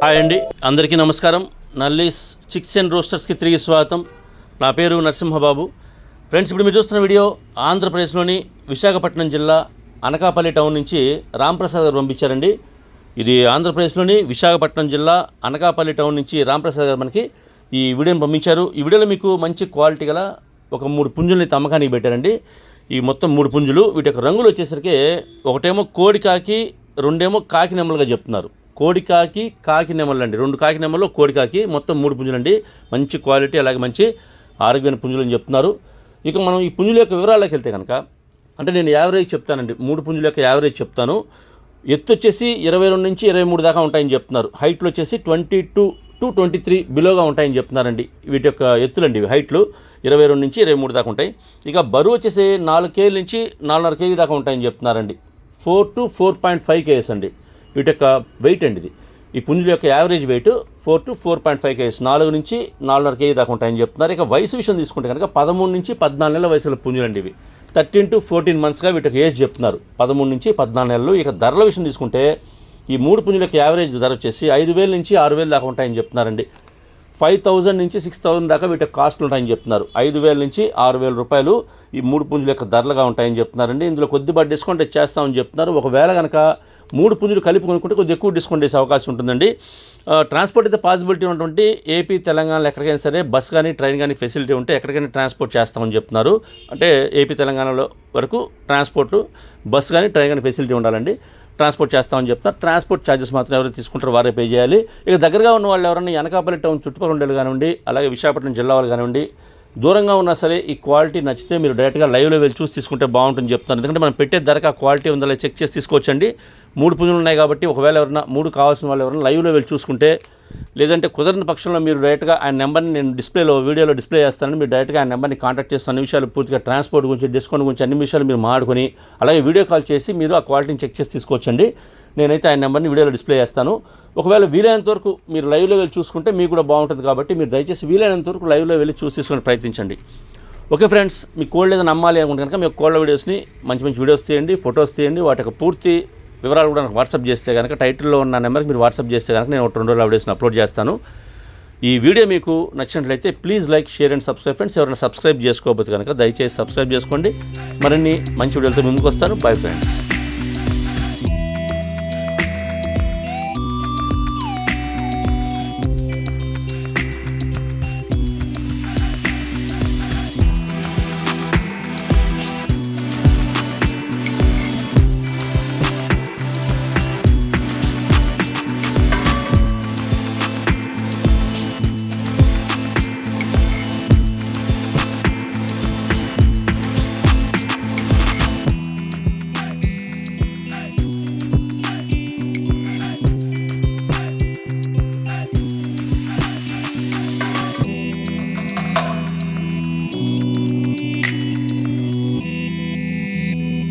Hi అండి, అందరికీ నమస్కారం. నల్లీస్ చిక్స్ అండ్ రోస్టర్స్కి తిరిగి స్వాగతం. నా పేరు నరసింహబాబు. ఫ్రెండ్స్, ఇప్పుడు మీరు చూస్తున్న వీడియో ఆంధ్రప్రదేశ్లోని విశాఖపట్నం జిల్లా అనకాపల్లి టౌన్ నుంచి రాంప్రసాద్ గారు పంపించారండి. ఇది ఆంధ్రప్రదేశ్లోని విశాఖపట్నం జిల్లా అనకాపల్లి టౌన్ నుంచి రాంప్రసాద్ గారు మనకి ఈ వీడియోని పంపించారు. ఈ వీడియోలో మీకు మంచి క్వాలిటీ గల ఒక 3 పుంజుల్ని అమ్మకానికి పెట్టారండి. ఈ మొత్తం 3 పుంజులు. వీటి యొక్క రంగులు వచ్చేసరికి ఒకటేమో కోడికాకి, రెండేమో కాకి నెమ్మలుగా చెప్తున్నారు. కోడికాకి, కాకి నెమ్మలు అండి. 2 కాకి నెమ్మలు, కోడికాకి, మొత్తం 3 పుంజులండి. మంచి క్వాలిటీ, అలాగే మంచి ఆరోగ్యమైన పుంజులు అని చెప్తున్నారు. ఇక మనం ఈ పుంజుల యొక్క వివరాల్లోకి వెళ్తే కనుక, అంటే నేను యావరేజ్ చెప్తానండి. 3 పుంజుల యొక్క యావరేజ్ చెప్తాను. ఎత్తు వచ్చేసి 22 నుంచి 23 దాకా ఉంటాయని చెప్తున్నారు. హైట్లు వచ్చేసి 22 to 23 బిలోగా ఉంటాయని చెప్తున్నారండి. వీటి యొక్క ఎత్తులండి, ఇవి హైట్లు 22 నుంచి 23 దాకా ఉంటాయి. ఇక బరువు వచ్చేసి 4 కేజీల నుంచి 4.5 కేజీ దాకా ఉంటాయని చెప్తున్నారండి. 4 to 4.5 కేజీస్ అండి వీటి యొక్క వెయిట్ అండి. ఇది ఈ పుంజుల యొక్క యావరేజ్ వెయిట్ 4 to 4.5 కేజీస్, 4 నుంచి 4.5 కేజీ దాకా ఉంటాయని చెప్తున్నారు. ఇక వయసు విషయం తీసుకుంటే కనుక 13 నుంచి 14 నెలల వయసుల పుంజులండి ఇవి. 13 to 14 మంత్స్గా వీటికి ఏజ్ చెప్తున్నారు, 13 నుంచి 14 నెలలు. ఇక ధరల విషయం తీసుకుంటే ఈ 3 పుంజుల యొక్క యావరేజ్ ధర వచ్చేసి 5,000 నుంచి 6,000 దాకా ఉంటాయని చెప్తున్నారండి. 5,000 నుంచి 6,000 దాకా వీటి కాస్ట్లు ఉంటాయని చెప్తున్నారు. 5,000 నుంచి 6,000 రూపాయలు ఈ 3 పుంజుల యొక్క ధరలుగా ఉంటాయని చెప్తున్నారండి. ఇందులో కొద్దిపాటి డిస్కౌంట్ చేస్తామని చెప్తున్నారు. ఒకవేళ కనుక 3 పుంజులు కలిపి కొనుక్కుంటే కొద్దిగా ఎక్కువ డిస్కౌంట్ చేసే అవకాశం ఉంటుందండి. ట్రాన్స్పోర్ట్ అయితే పాసిబిలిటీ ఉన్నటువంటి ఏపీ, తెలంగాణలో ఎక్కడికైనా సరే బస్ కానీ ట్రైన్ కానీ ఫెసిలిటీ ఉంటే ఎక్కడికైనా ట్రాన్స్పోర్ట్ చేస్తామని చెప్తున్నారు. అంటే ఏపీ, తెలంగాణలో వరకు ట్రాన్స్పోర్ట్లు బస్ కానీ ట్రైన్ కానీ ఫెసిలిటీ ఉండాలండి. ట్రాన్స్పోర్ట్ చేస్తామని చెప్తున్నారు. ట్రాన్స్పోర్ట్ ఛార్జెస్ మాత్రం ఎవరైతే తీసుకుంటారో వారే పే చేయాలి. ఇక దగ్గరగా ఉన్న వాళ్ళు ఎవరైనా అనకాపల్లి టౌన్ చుట్టుపక్కల ఉండేది కానివ్వండి, అలాగే విశాఖపట్నం జిల్లా వాళ్ళు కానివ్వండి, దూరంగా ఉన్నా సరే ఈ క్వాలిటీ నచ్చితే మీరు డైరెక్ట్గా లైవ్లో వెళ్ళి చూసి తీసుకుంటే బాగుంటుందని చెప్తున్నారు. ఎందుకంటే మనం పెట్టే ధరకు ఆ క్వాలిటీ ఉందో చెక్ చేసి తీసుకోవచ్చండి. 3 పుంజులు ఉన్నాయి కాబట్టి ఒకవేళ ఎవరైనా 3 కావాల్సిన వాళ్ళు ఎవరైనా లైవ్లో వెళ్ళి చూసుకుంటే, లేదంటే కుదరని పక్షంలో మీరు డైరెక్ట్గా ఆయన నెంబర్ని నేను వీడియోలో డిస్ప్లే చేస్తాను. మీరు డైరెక్ట్గా ఆయన నెంబర్ని కాంటాక్ట్ చేస్తున్న అన్ని విషయాలు పూర్తిగా ట్రాన్స్పోర్ట్ గురించి, డిస్కౌంట్ గురించి అన్ని విషయాలు మీరు మాట్లాడుకొని అలాగే వీడియో కాల్ చేసి మీరు ఆ క్వాలిటీని చెక్ చేసి తీసుకోవచ్చండి. నేనైతే ఆయన నెంబర్ని వీడియోలో డిస్ప్లే చేస్తాను. ఒకవేళ వీలైనంత వరకు మీరు లైవ్లో వెళ్ళి చూసుకుంటే మీకు కూడా బాగుంటుంది కాబట్టి మీరు దయచేసి వీలైనంత వరకు లైవ్లో వెళ్ళి చూసి తీసుకొని ప్రయత్నించండి. ఓకే ఫ్రెండ్స్, మీ కోల్డ్ ఏదైనా నమ్మాలి అనుకుంటే కనుక మీకు కోల్డ్ వీడియోస్ని మంచి మంచి వీడియోస్ తీయండి, ఫొటోస్ తీయండి. వాటి యొక్క పూర్తి వివరాలు కూడా నాకు వాట్సాప్ చేస్తే కనుక, టైటిల్లో ఉన్న నెంబర్కి మీరు వాట్సాప్ చేస్తే కనుక నేను 2 రోజుల వీడియోస్ని అప్లోడ్ చేస్తాను. ఈ వీడియో మీకు నచ్చినట్లయితే please like, share and subscribe. Friends, ఎవరైనా సబ్స్క్రైబ్ చేసుకోకపోతే కనుక దయచేసి సబ్స్క్రైబ్ చేసుకోండి. మరిన్ని మంచి వీడియోలతో ముందుకు వస్తాను. Bye friends.